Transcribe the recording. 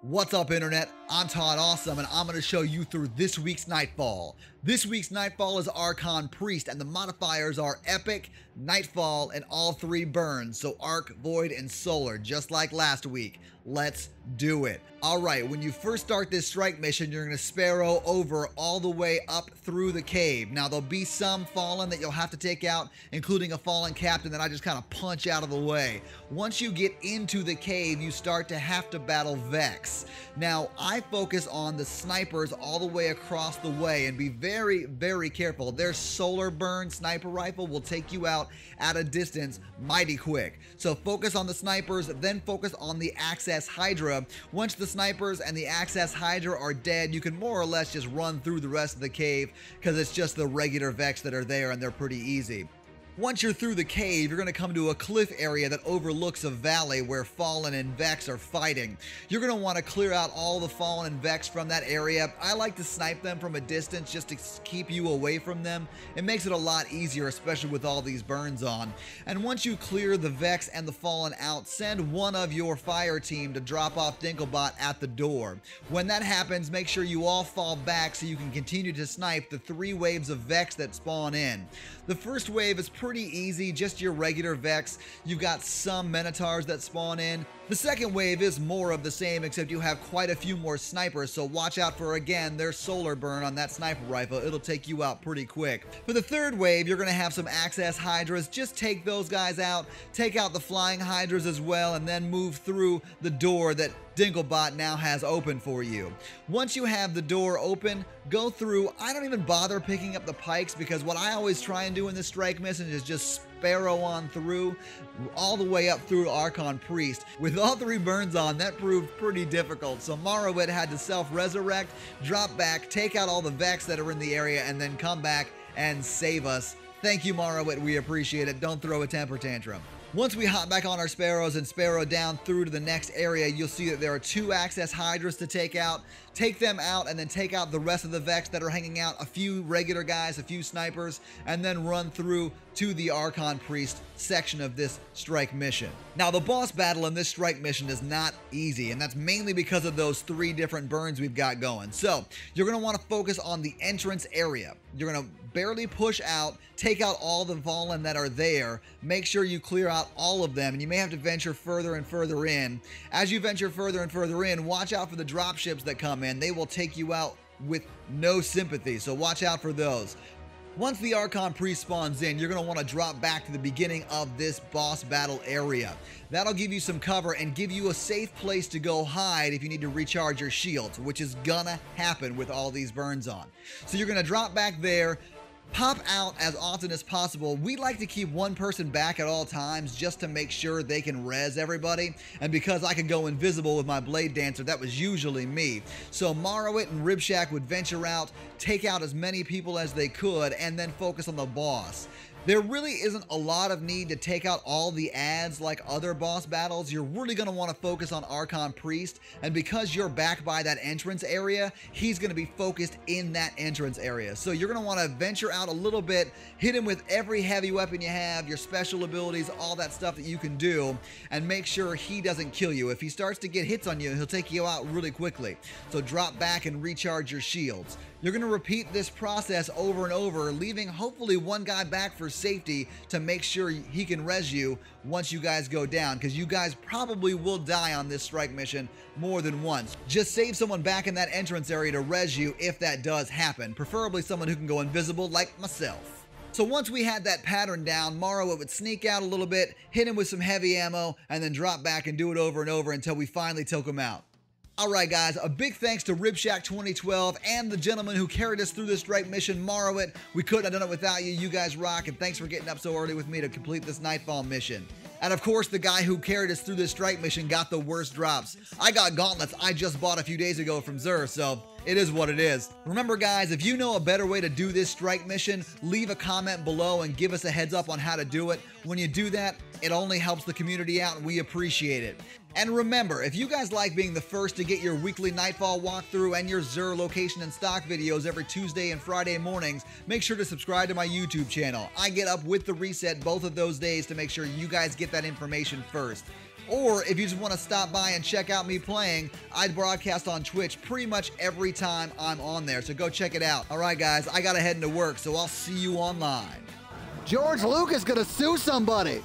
What's up, Internet? I'm Todd Awesome, and I'm going to show you through this week's Nightfall. This week's Nightfall is Archon Priest, and the modifiers are Epic, Nightfall, and all three burns, so Arc, Void, and Solar, just like last week. Let's do it. Alright, when you first start this strike mission, you're going to Sparrow over all the way up through the cave. Now, there'll be some fallen that you'll have to take out, including a fallen captain that I just kind of punch out of the way. Once you get into the cave, you start to have to battle Vex. Now, I focus on the snipers all the way across the way, and be very, very careful. Their solar burn sniper rifle will take you out at a distance mighty quick. So focus on the snipers, then focus on the Access Hydra. Once the snipers and the Access Hydra are dead, you can more or less just run through the rest of the cave because it's just the regular Vex that are there and they're pretty easy. Once you're through the cave, you're going to come to a cliff area that overlooks a valley where Fallen and Vex are fighting. You're going to want to clear out all the Fallen and Vex from that area. I like to snipe them from a distance just to keep you away from them. It makes it a lot easier, especially with all these burns on. And once you clear the Vex and the Fallen out, send one of your fire team to drop off Dinklebot at the door. When that happens, make sure you all fall back so you can continue to snipe the 3 waves of Vex that spawn in. The first wave is pretty easy, just your regular Vex. You've got some Minotaurs that spawn in. The second wave is more of the same, except you have quite a few more snipers, so watch out for, again, their solar burn on that sniper rifle. It'll take you out pretty quick. For the third wave, you're going to have some Access Hydras. Just take those guys out, take out the Flying Hydras as well, and then move through the door that Dinklebot now has open for you. Once you have the door open, go through. I don't even bother picking up the pikes because what I always try and do in this strike mission is just Sparrow on through, all the way up through Archon Priest. With all 3 burns on, that proved pretty difficult, so Morrowind had to self-resurrect, drop back, take out all the Vex that are in the area, and then come back and save us. Thank you, Morrowind, we appreciate it. Don't throw a temper tantrum. Once we hop back on our Sparrows and Sparrow down through to the next area, you'll see that there are 2 Access Hydras to take out. Take them out and then take out the rest of the Vex that are hanging out, a few regular guys, a few snipers, and then run through to the Archon Priest section of this strike mission. Now, the boss battle in this strike mission is not easy, and that's mainly because of those 3 different burns we've got going. So, you're going to want to focus on the entrance area. You're going to barely push out, take out all the Fallen that are there, make sure you clear out all of them, and you may have to venture further and further in. As you venture further and further in, watch out for the dropships that come in. They will take you out with no sympathy, so watch out for those. Once the Archon Priest spawns in, you're going to want to drop back to the beginning of this boss battle area. That'll give you some cover and give you a safe place to go hide if you need to recharge your shields, which is gonna happen with all these burns on. So you're going to drop back there, pop out as often as possible. We like to keep one person back at all times just to make sure they can res everybody. And because I can go invisible with my Blade Dancer, that was usually me. So Morrowind and Ribshack would venture out, take out as many people as they could, and then focus on the boss. There really isn't a lot of need to take out all the ads like other boss battles. You're really going to want to focus on Archon Priest, and because you're back by that entrance area, he's going to be focused in that entrance area. So you're going to want to venture out a little bit, hit him with every heavy weapon you have, your special abilities, all that stuff that you can do, and make sure he doesn't kill you. If he starts to get hits on you, he'll take you out really quickly. So drop back and recharge your shields. You're going to repeat this process over and over, leaving hopefully one guy back for safety to make sure he can res you once you guys go down, because you guys probably will die on this strike mission more than once. Just save someone back in that entrance area to res you if that does happen, preferably someone who can go invisible like myself. So once we had that pattern down, Morrowind would sneak out a little bit, hit him with some heavy ammo, and then drop back and do it over and over until we finally took him out. Alright guys, a big thanks to Ribshack 2012 and the gentleman who carried us through this strike mission, Morrowind. We couldn't have done it without you. You guys rock, and thanks for getting up so early with me to complete this Nightfall mission. And of course, the guy who carried us through this strike mission got the worst drops. I got gauntlets I just bought a few days ago from Xur, so it is what it is. Remember guys, if you know a better way to do this strike mission, leave a comment below and give us a heads up on how to do it. When you do that, it only helps the community out and we appreciate it. And remember, if you guys like being the first to get your weekly Nightfall walkthrough and your Xur location and stock videos every Tuesday and Friday mornings, make sure to subscribe to my YouTube channel. I get up with the reset both of those days to make sure you guys get that information first. Or if you just want to stop by and check out me playing, I broadcast on Twitch pretty much every time I'm on there, so go check it out. All right, guys, I gotta head into work, so I'll see you online. George Lucas gonna sue somebody.